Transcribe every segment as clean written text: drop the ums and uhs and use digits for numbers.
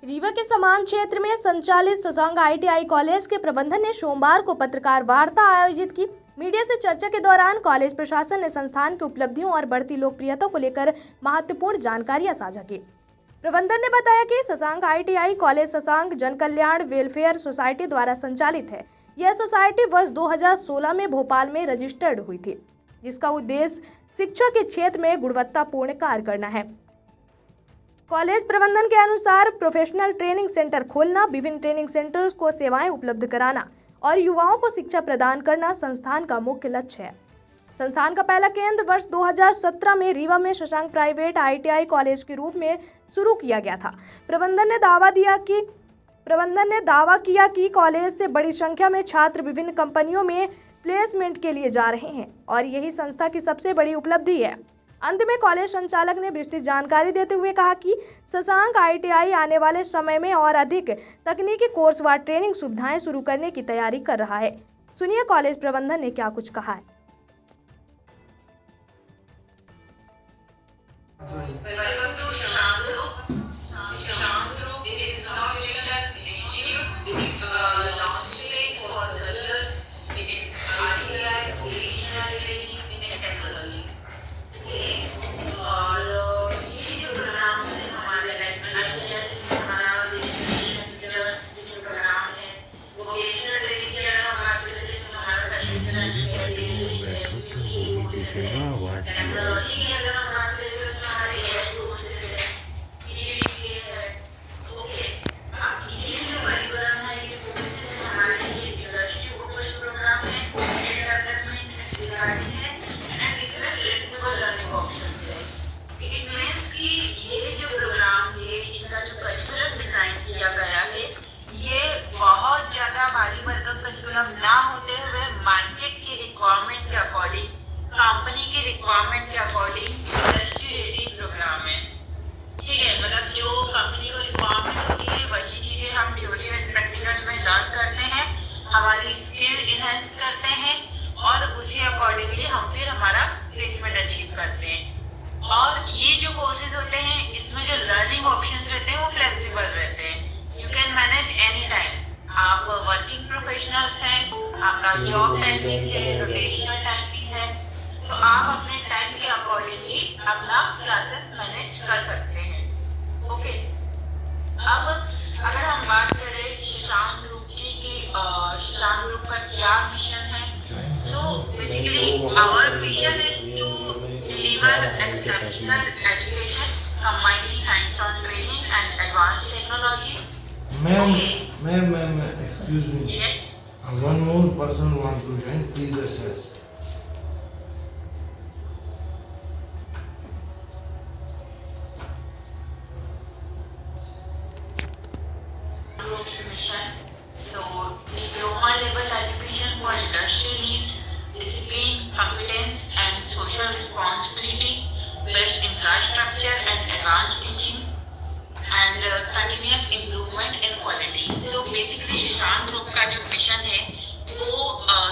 रीवा के समान क्षेत्र में संचालित शशांक ITI कॉलेज के प्रबंधन ने सोमवार को पत्रकार वार्ता आयोजित की। मीडिया से चर्चा के दौरान कॉलेज प्रशासन ने संस्थान की उपलब्धियों और बढ़ती लोकप्रियता को लेकर महत्वपूर्ण जानकारियां साझा की। प्रबंधन ने बताया कि शशांक ITI कॉलेज शशांक जन कल्याण वेलफेयर सोसाइटी द्वारा संचालित है। यह सोसाइटी वर्ष 2016 में भोपाल में रजिस्टर्ड हुई थी, जिसका उद्देश्य शिक्षा के क्षेत्र में गुणवत्तापूर्ण कार्य करना है। कॉलेज प्रबंधन के अनुसार प्रोफेशनल ट्रेनिंग सेंटर खोलना, विभिन्न ट्रेनिंग सेंटर्स को सेवाएं उपलब्ध कराना और युवाओं को शिक्षा प्रदान करना संस्थान का मुख्य लक्ष्य है। संस्थान का पहला केंद्र वर्ष 2017 में रीवा में शशांक प्राइवेट ITI कॉलेज के रूप में शुरू किया गया था। प्रबंधन ने दावा किया कि कॉलेज से बड़ी संख्या में छात्र विभिन्न कंपनियों में प्लेसमेंट के लिए जा रहे हैं और यही संस्था की सबसे बड़ी उपलब्धि है। अंत में कॉलेज संचालक ने विस्तृत जानकारी देते हुए कहा कि शशांक ITI आने वाले समय में और अधिक तकनीकी कोर्स व ट्रेनिंग सुविधाएं शुरू करने की तैयारी कर रहा है। सुनिए कॉलेज प्रबंधन ने क्या कुछ कहा है। भारी भरकम करिकुलम ना होते हुए मार्केट के रिक्वायरमेंट के अकॉर्डिंग, कंपनी के रिक्वायरमेंट के अकॉर्डिंग इंडस्ट्री रेडी प्रोग्राम है। ठीक है, मतलब जो कंपनी को रिक्वायरमेंट होती है वही चीजें हम थ्योरी एंड प्रैक्टिकल में लर्न करते हैं, हमारी स्किल इनहेंस करते हैं और उसी अकॉर्डिंगली हम फिर हमारा प्लेसमेंट अचीव करते हैं। और ये जो कोर्सेज होते हैं इसमें जो लर्निंग ऑप्शंस रहते हैं वो फ्लेक्सिबल रहते हैं। You can manage any time. आप वर्किंग प्रोफेशनल्स हैं, आपका जॉब टाइमिंग है, रोटेशनल टाइमिंग है, तो आप अपने टाइम के अकॉर्डिंगली अपना क्लासेस मैनेज कर सकते हैं। ओके, अब अगर हम बात करें शशांक ग्रुप की कि शशांक ग्रुप का क्या मिशन है, so basically our mission is to deliver exceptional education combining hands-on training and advanced technology. Ma'am, excuse me. Yes. One more person want to join. Please assess. Mission. So, diploma level education for industry needs, discipline, competence, and social responsibility, best infrastructure and advanced teaching. And continuous improvement in quality. So basically Shashank group का जो mission है वो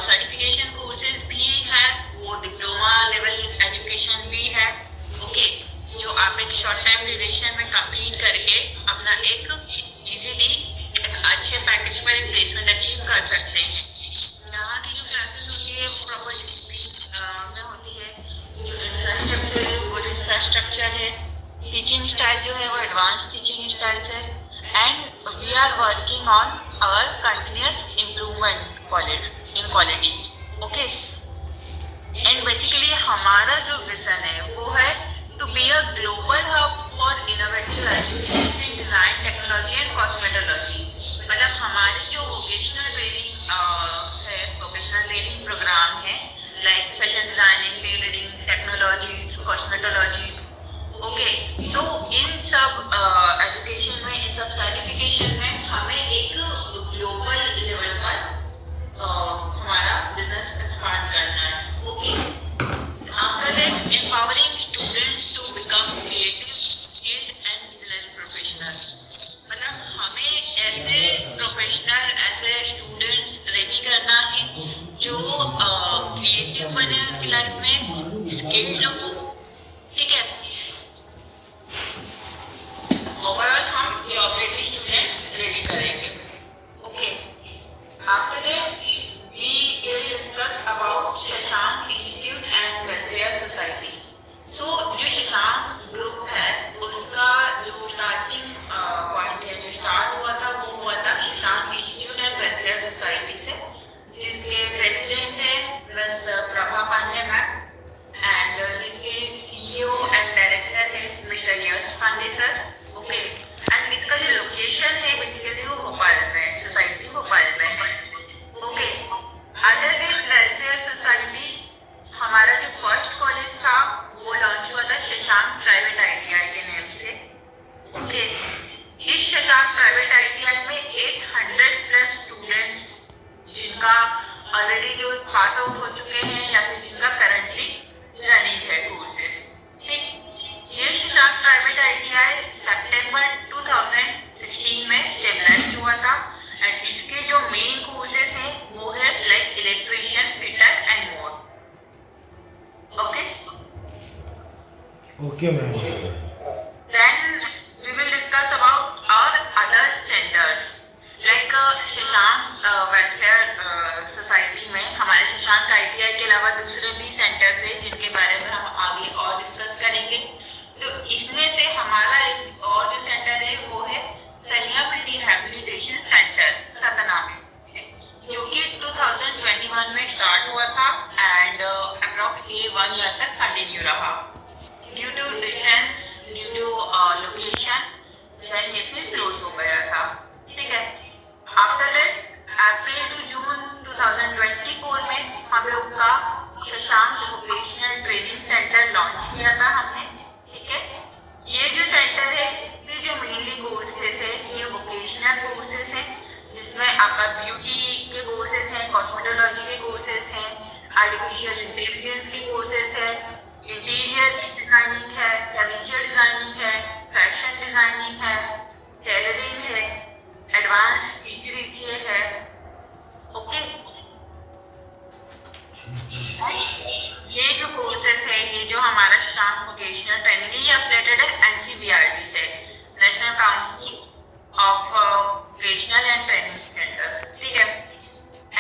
certification courses भी है, वो diploma level education भी है। Okay, जो आप एक शॉर्ट टाइम ड्यूरेशन में कंप्लीट करके अपना एक इजीली एक अच्छे पैकेज पर एक प्लेसमेंट अचीव कर सकते हैं। यहाँ की जो क्लासेस होती है वो प्रॉपर डिसिप्लिन में होती है। जो इंफ्रास्ट्रक्चर है वो इंफ्रास्ट्रक्चर है। टीचिंग स्टाइल जो है वो एडवांस टीचिंग स्टाइल्स है and we are working on our continuous improvement in quality. Okay, and basically हमारा जो विजन है वो है to be a global hub for innovative education in design technology and cosmetology. मतलब हमारे जो वोकेशनल ट्रेनिंग है, प्रोफेशनल ट्रेनिंग प्रोग्राम है like fashion designing, tailoring, technologies, cosmetologies. Okay, तो इन सब एजुकेशन में, इन सब सर्टिफिकेशन में हमें एक ग्लोबल लेवल पर हमारा बिजनेस एक्सपांड करना है। Okay, after that empowering students to become creative, skilled and ready करेंगे. Okay. After that we will discuss about Shashank institute and welfare society. So जो शशांक ग्रुप है उसका जो स्टार्टिंग पॉइंट है, जो स्टार्ट हुआ था वो हुआ था Shashank institute and welfare society से, जिसके प्रेसिडेंट है miss Prabha Pandey ma'am and जिसके CEO एंड डायरेक्टर है mister Yash Pandey sir. Okay. And इसका जो लोकेशन है बेसिकली वो भोपाल में है, सोसाइटी भोपाल में है. Okay. Under this welfare society हमारा जो फर्स्ट कॉलेज था वो लॉन्च हुआ था शशांक प्राइवेट ITI के नेम से. ओके. इस शशांक प्राइवेट ITI में 800+ स्टूडेंट्स जिनका ऑलरेडी जो पास आउट हो चुके हैं या फिर जिनका करंटली रनिंग है कोर्सेस. ठीक. ये शशांक प्राइवेट ITI सितंबर 2016 में स्टेबलाइज हुआ था एंड इसके जो मेन कोर्सेस हैं वो है like electrician, fitter and more. Okay. Okay, ma'am. Then we will discuss about our other centers like Shashank welfare society में हमारे शशांक ITI के अलावा दूसरे भी सेंटर्स हैं जिनके बारे में हम आगे और डिस्कस करेंगे. तो इसमें से हमारा एक और जो सेंटर है वो है सलियापुर रिहैबिलिटेशन सेंटर सतना में, जो कि 2021 में स्टार्ट हुआ था एंड अप्रॉक्स ये 1 ईयर तक कंटिन्यू रहा. Due to distance, due to location, then ये फिर क्लोज हो गया था. ठीक है. After that April to June 2024 में हम लोग का Shashank vocational training centre launch किया था हमने. ठीक है. ये जो सेंटर है ये जो मेनली कोर्सेस है ये वोकेशनल कोर्सेस हैं जिसमें आपका ब्यूटी के कोर्सेस हैं, कॉस्मेटोलॉजी के कोर्सेस हैं, आर्टिफिशियल इंटेलिजेंस के कोर्सेस हैं, इंटीरियर डिजाइनिंग है, फर्नीचर डिजाइनिंग है, फैशन डिजाइनिंग है, टेलरिंग है, एडवांस PGDCA है. ओके. ये जो कोर्सेस है, ये जो हमारा शशांक वोकेशनल ट्रेनिंग है, ये एफिलिएटेड है NCVRT से, national council of vocational and training centre. ठीक है.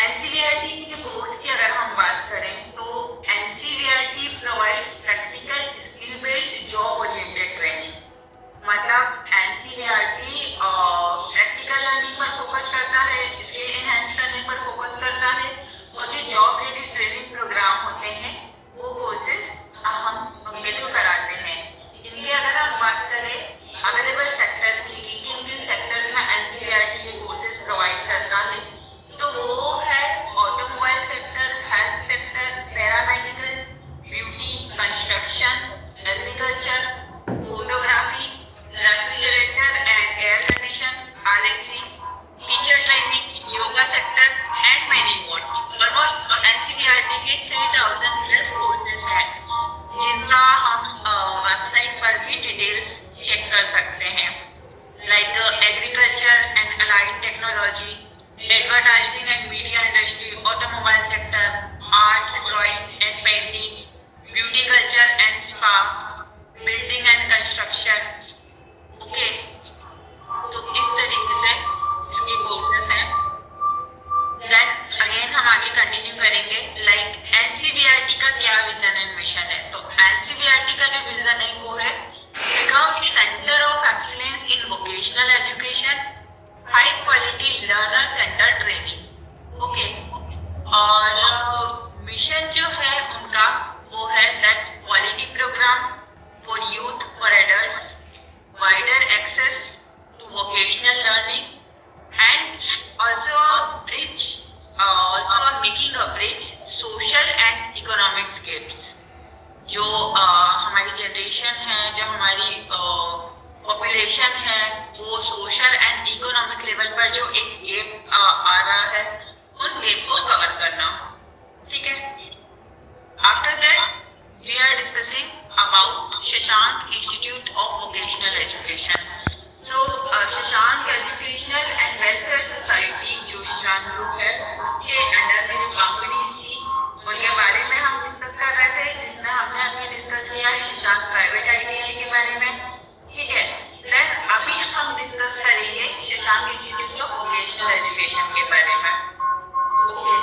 NCVRT के कोर्स की अगर हम बात करें तो NCVRT provides practical skill based job oriented training. मतलब NCVRT प्रैक्टिकल लर्निंग पर फोकस करता है, स्किल एनहांस करने पर फोकस करता है और जो जॉब रिलेटेड ट्रेनिंग प्रोग्राम होते हैं वो कोर्सेज हम उनके थ्रू कराते हैं. इनके अगर हम बात करें अवेलेबल सेक्टर्स की कि किन किन सेक्टर्स में NCVRT ये कोर्सेज प्रोवाइड करता है तो वो है automobile sector, health sector, paramedical, beauty, construction, agriculture, photography, refrigerator and air condition, RAC, teacher training, yoga sector and many more. Almost NCVRT के 3000+ कोर्सेज हैं जिनका हम वेबसाइट पर भी डिटेल्स चेक कर सकते हैं. Like agriculture and allied technology, advertising and media industry, automobile sector, art, drawing and painting, beauty culture and spa, building and construction. Okay. तो इस तरीके से इसके कोर्सेस हैं. देन अगेन हम आगे कंटिन्यू करेंगे लाइक NCVRT का क्या विजन एंड मिशन है. तो NCVRT का जो विजन है वो है become centre of excellence in vocational education, high quality learner centre training. Okay. और मिशन जो है उनका वो है that quality programme for youth, for adults, wider access to vocational learning and also making a bridge social and economic gaps. जो हमारी generation है, जो हमारी पॉपुलेशन है वो सोशल एंड इकोनॉमिक लेवल पर जो एक गेप आ रहा है उन गेप को कवर करना. ठीक है. After that we are discussing about Shashank institute of vocational education. So Shashank educational and welfare society जो शशांक ग्रुप है उसके अंडर में जो कंपनीज थी उनके बारे में हम डिस्कस कर रहे थे, जिसमें हमने अभी डिस्कस किया है शशांक प्राइवेट ITI के बारे में. ठीक है. देन अभी हम डिस्कस करेंगे शशांक वोकेशनल एजुकेशन के बारे में। ओके,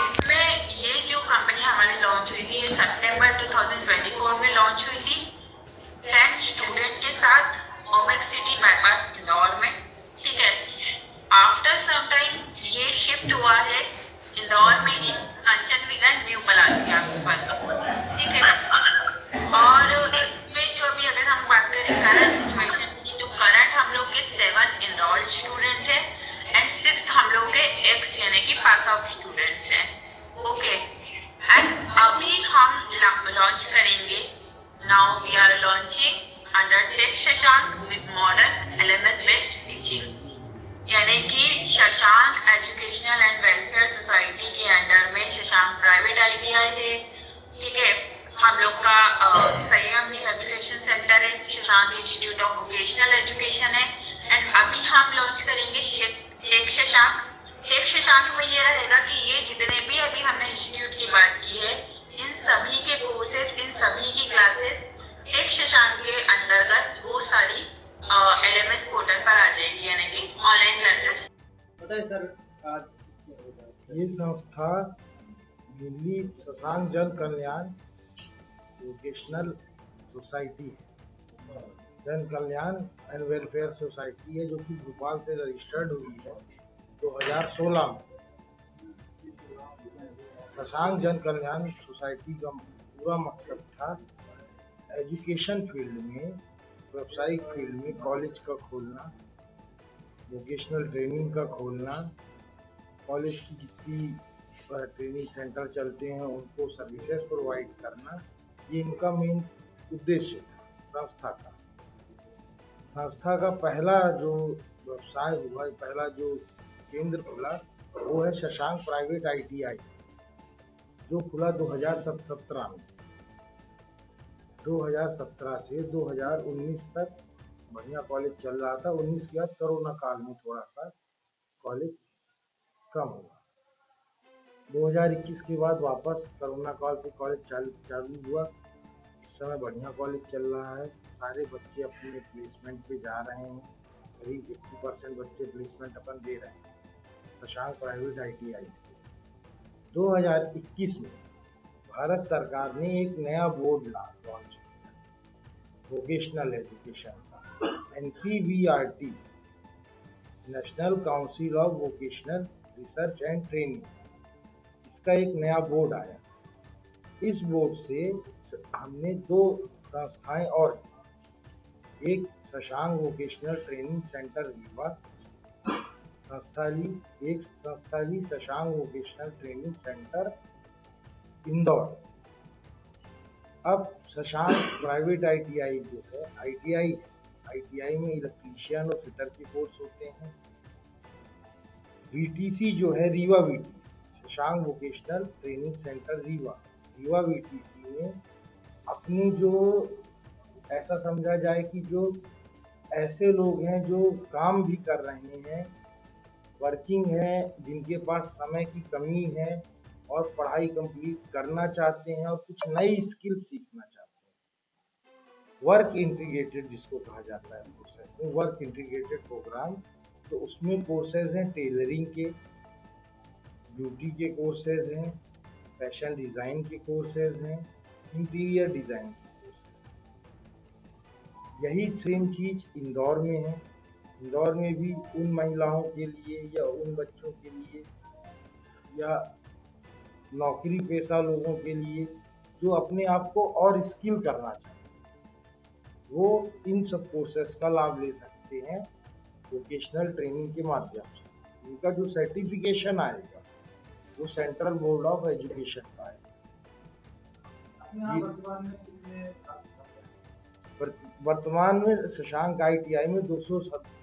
इसमें ये जो कंपनी हमारी लॉन्च हुई थी, ये सितंबर 2024 में लॉन्च हुई थी 10 स्टूडेंट के साथ ओमेक सिटी बाईपास इंदौर में। ठीक है, आफ्टर सम टाइम ये शिफ्ट हुआ है इंदौर में ही कंचन विगन न्यू पलासिया पर। ठीक है, और इसमें जो अभी अगर हम बात करें करंट सिचुएशन की, तो करंट हम लोग के 7 इनरोल्ड स्टूडेंट है एंड 6 हम लोग के एक्स यानी कि पास आउट स्टूडेंट्स हैं। ओके, एंड अभी हम लॉन्च करेंगे, now we are launching under tech Shashank with modern LMS based teaching, यानी कि Shashank educational and welfare society के अंडर में शशांक प्राइवेट ITI है। ठीक है, हम लोग का संयम रिहेबिलिटेशन सेंटर है, Shashank institute of vocational education है, एंड अभी हम लॉन्च करेंगे टेक शशांक। टेक शशांक में ये रहेगा कि ये जितने भी अभी हमने इंस्टीट्यूट की बात की है, इन सभी के कोर्सेज, इन सभी की क्लासेस टेक शशांक के अंतर्गत वो सारी LMS पोर्टल पर आ जाएगी, यानी कि ऑनलाइन क्लासेस। ये संस्था दिल्ली शशांक जन कल्याण वोकेशनल सोसाइटी है, जन कल्याण एंड वेलफेयर सोसाइटी है, जो कि भोपाल से रजिस्टर्ड हुई है 2016 में। शशांक जन कल्याण सोसाइटी का पूरा मकसद था एजुकेशन फील्ड में, व्यावसायिक फील्ड में कॉलेज का खोलना, वोकेशनल ट्रेनिंग का खोलना, कॉलेज की जितनी ट्रेनिंग सेंटर चलते हैं उनको सर्विसेज प्रोवाइड करना, ये इनका मेन उद्देश्य था संस्था का पहला जो व्यवसाय हुआ, पहला जो केंद्र खुला, वो है शशांक प्राइवेट ITI, जो खुला 2017 में। 2017 से 2019 तक बढ़िया कॉलेज चल रहा था। 19 के बाद कोरोना काल में थोड़ा सा कॉलेज कम हुआ। 2021 के बाद वापस कोरोना काल से कॉलेज चालू हुआ। इस समय बढ़िया कॉलेज चल रहा है, सारे बच्चे अपने प्लेसमेंट पे जा रहे हैं, करीब 80% बच्चे प्लेसमेंट अपन दे रहे हैं शशांक प्राइवेट ITI से। 2021 में भारत सरकार ने एक नया बोर्ड लॉन्च किया वोकेशनल एजुकेशन का, NCVRT, national council of vocational research and training. इसका एक नया बोर्ड आया। इस बोर्ड से हमने 2 संस्थाएं और, एक Shashank vocational training centre Rewa एक संस्था ली Shashank vocational training centre Indore. अब शशांक प्राइवेट ITI जो है, ITI में इलेक्ट्रीशियन और फिटर के कोर्स होते हैं। VTC जो है, Rewa VTC, Shashank vocational training centre Rewa VTC में अपनी जो, ऐसा समझा जाए कि जो ऐसे लोग हैं जो काम भी कर रहे हैं, वर्किंग है, जिनके पास समय की कमी है और पढ़ाई कंप्लीट करना चाहते हैं और कुछ नई स्किल सीखना चाहते हैं, वर्क इंटीग्रेटेड जिसको कहा जाता है कोर्सेज में, वर्क इंटीग्रेटेड प्रोग्राम। तो उसमें कोर्सेज हैं टेलरिंग के, ब्यूटी के कोर्सेज हैं, फैशन डिज़ाइन के कोर्सेज हैं, इंटीरियर डिज़ाइन के कोर्सेज। यही सेम चीज़ इंदौर में है। इंदौर में भी उन महिलाओं के लिए या उन बच्चों के लिए या नौकरी पेशा लोगों के लिए जो अपने आप को और स्किल करना चाहते हैं, वो इन सब कोर्सेज का लाभ ले सकते हैं वोकेशनल ट्रेनिंग के माध्यम से। इनका जो सर्टिफिकेशन आएगा वो सेंट्रल बोर्ड ऑफ एजुकेशन का है। वर्तमान में शशांक ITI में 200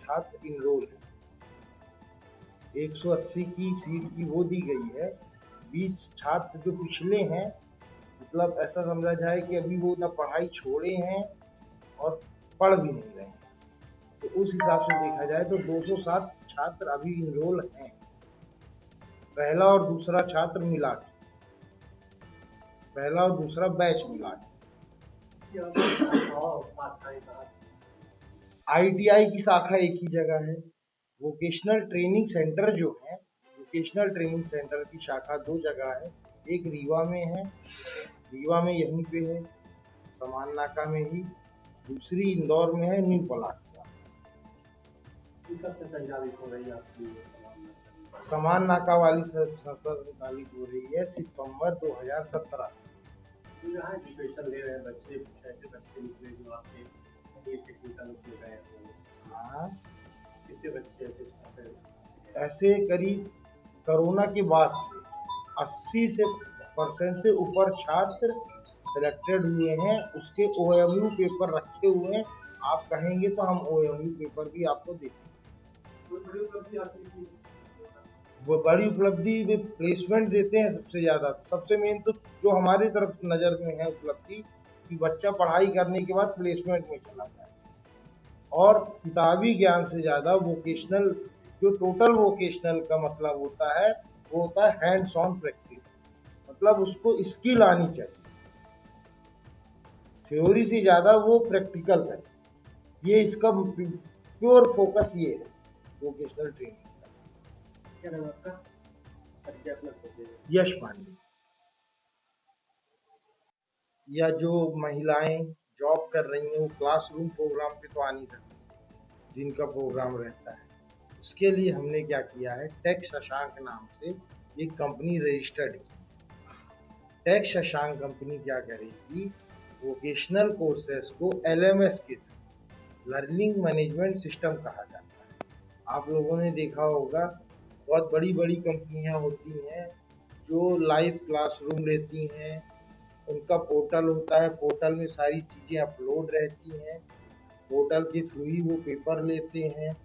छात्र इनरोल है। 180 की सीट की वो दी गई है। 20 छात्र जो पिछले हैं, मतलब ऐसा समझा जाए कि अभी वो ना पढ़ाई छोड़े हैं और पढ़ भी नहीं रहे हैं, तो उस हिसाब से देखा जाए तो 207 छात्र अभी इनरोल हैं, पहला और दूसरा छात्र मिला के, पहला और दूसरा बैच मिला के। ITI की शाखा एक ही जगह है, वोकेशनल ट्रेनिंग सेंटर जो है, वोकेशनल ट्रेनिंग सेंटर की शाखा 2 जगह है। एक रीवा में है, रीवा में यहीं पे है समान नाका में ही, दूसरी इंदौर में है न्यू पलासिया। कब से संचालित हो रही है आपकी समान नाका वाली संस्था संचालित हो रही है सितंबर 2017। जो यहाँ एजुकेशन ले रहे हैं बच्चे, कुछ ऐसे बच्चे निकले जो आपके ये टेक्निकल में गए हो, हाँ, कितने बच्चे ऐसे छात्र हैं? ऐसे करीब कोरोना के बाद से 80% से ऊपर छात्र सिलेक्टेड हुए हैं। उसके OMU पेपर रखे हुए हैं। आप कहेंगे तो हम OMU पेपर भी आपको देंगे। कोई बड़ी उपलब्धि आपकी थी? वो बड़ी उपलब्धि में प्लेसमेंट देते हैं सबसे ज़्यादा। सबसे मेन तो जो हमारी तरफ नज़र में है उपलब्धि कि बच्चा पढ़ाई करने के बाद प्लेसमेंट में चला जाए। और किताबी ज्ञान से ज़्यादा वोकेशनल, जो टोटल वोकेशनल का मतलब होता है वो होता है हैंड्स ऑन प्रैक्टिस, मतलब उसको स्किल आनी चाहिए। थ्योरी से ज़्यादा वो प्रैक्टिकल है। ये इसका प्योर फोकस ये है वोकेशनल ट्रेनिंग का। क्या नाम आपका? परिचय अपना खोजिए। यश पांडे। या जो महिलाएं जॉब कर रही हैं वो क्लासरूम प्रोग्राम पे तो आ नहीं सकती, जिनका प्रोग्राम रहता है। उसके लिए हमने क्या किया है, टेक शशांक नाम से एक कंपनी रजिस्टर्ड की। टेक शशांक कंपनी क्या करेगी, वोकेशनल कोर्सेज को LMS के थ्रू, लर्निंग मैनेजमेंट सिस्टम कहा जाता है। आप लोगों ने देखा होगा बहुत बड़ी बड़ी कंपनियां होती हैं जो लाइव क्लासरूम लेती हैं, उनका पोर्टल होता है, पोर्टल में सारी चीज़ें अपलोड रहती हैं, पोर्टल के थ्रू ही वो पेपर लेते हैं।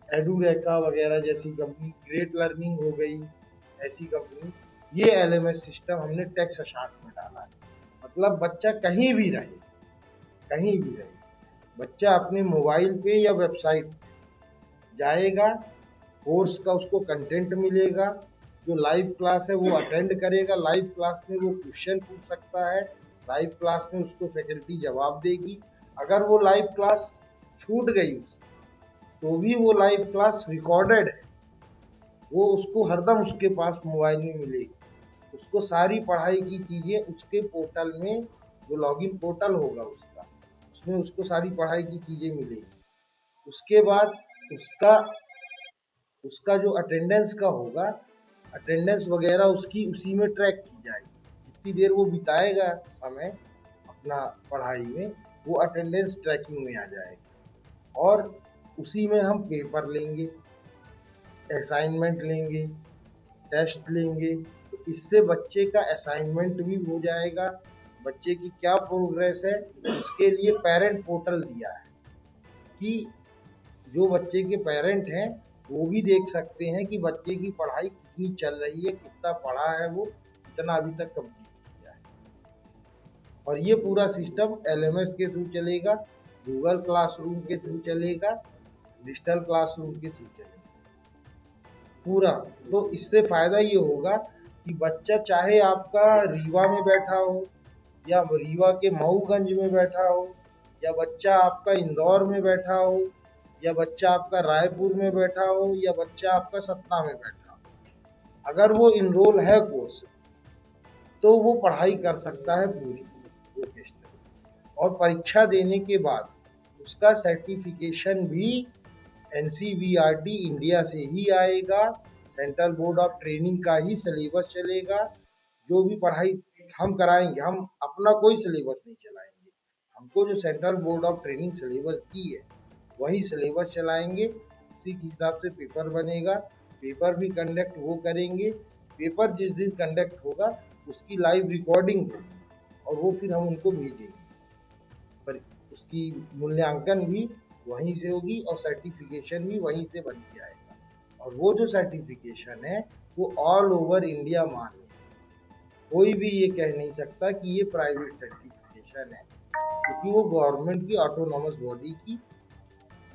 एडुरेका वगैरह जैसी कंपनी, ग्रेट लर्निंग हो गई, ऐसी कंपनी, ये LMS सिस्टम हमने टेक शशांक में डाला है। मतलब बच्चा कहीं भी रहे, कहीं भी रहे, बच्चा अपने मोबाइल पे या वेबसाइट पे जाएगा, कोर्स का उसको कंटेंट मिलेगा, जो लाइव क्लास है वो अटेंड करेगा, लाइव क्लास में वो क्वेश्चन पूछ सकता है, लाइव क्लास में उसको फैकल्टी जवाब देगी। अगर वो लाइव क्लास छूट गई तो भी वो लाइव क्लास रिकॉर्डेड है, वो उसको हरदम उसके पास मोबाइल में मिलेगी। उसको सारी पढ़ाई की चीज़ें उसके पोर्टल में, जो लॉगिन पोर्टल होगा उसका, उसमें उसको सारी पढ़ाई की चीज़ें मिलेगी। उसके बाद उसका जो अटेंडेंस का होगा, अटेंडेंस वगैरह उसकी उसी में ट्रैक की जाएगी। जितनी देर वो बिताएगा समय अपना पढ़ाई में, वो अटेंडेंस ट्रैकिंग में आ जाएगा। और उसी में हम पेपर लेंगे, असाइनमेंट लेंगे, टेस्ट लेंगे। तो इससे बच्चे का असाइनमेंट भी हो जाएगा, बच्चे की क्या प्रोग्रेस है उसके लिए पेरेंट पोर्टल दिया है कि जो बच्चे के पेरेंट हैं वो भी देख सकते हैं कि बच्चे की पढ़ाई कितनी चल रही है, कितना पढ़ा है वो, कितना अभी तक कंप्लीट किया है। और ये पूरा सिस्टम LMS के थ्रू चलेगा, गूगल क्लासरूम के थ्रू चलेगा, डिजिटल क्लासरूम के थ्रू चलेगा पूरा। तो इससे फ़ायदा ये होगा कि बच्चा चाहे आपका रीवा में बैठा हो, या रीवा के मऊगंज में बैठा हो, या बच्चा आपका इंदौर में बैठा हो, या बच्चा आपका रायपुर में बैठा हो, या बच्चा आपका सतना में बैठा हो, अगर वो इनरोल है कोर्स तो वो पढ़ाई कर सकता है पूरी वोकेशनल। और परीक्षा देने के बाद उसका सर्टिफिकेशन भी NCVRT इंडिया से ही आएगा, सेंट्रल बोर्ड ऑफ ट्रेनिंग का ही सिलेबस चलेगा। जो भी पढ़ाई हम कराएंगे, हम अपना कोई सिलेबस नहीं चलाएंगे, हमको जो central board of training syllabus दी है वही सिलेबस चलाएंगे। उसी के हिसाब से पेपर बनेगा, पेपर भी कंडक्ट वो करेंगे। पेपर जिस दिन कंडक्ट होगा उसकी लाइव रिकॉर्डिंग होगी और वो फिर हम उनको भेजेंगे, पर उसकी मूल्यांकन भी वहीं से होगी और सर्टिफिकेशन भी वहीं से बन के आएगा। और वो जो सर्टिफिकेशन है वो ऑल ओवर इंडिया मान्य है। कोई भी ये कह नहीं सकता कि ये प्राइवेट सर्टिफिकेशन है, क्योंकि वो गवर्नमेंट की ऑटोनॉमस बॉडी की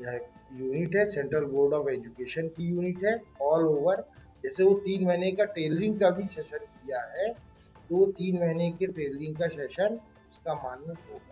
यूनिट है, सेंट्रल बोर्ड ऑफ एजुकेशन की यूनिट है ऑल ओवर। जैसे वो 3 महीने का टेलरिंग का भी सेशन किया है, तो वो 3 महीने के टेलरिंग का सेशन उसका मान्य होगा।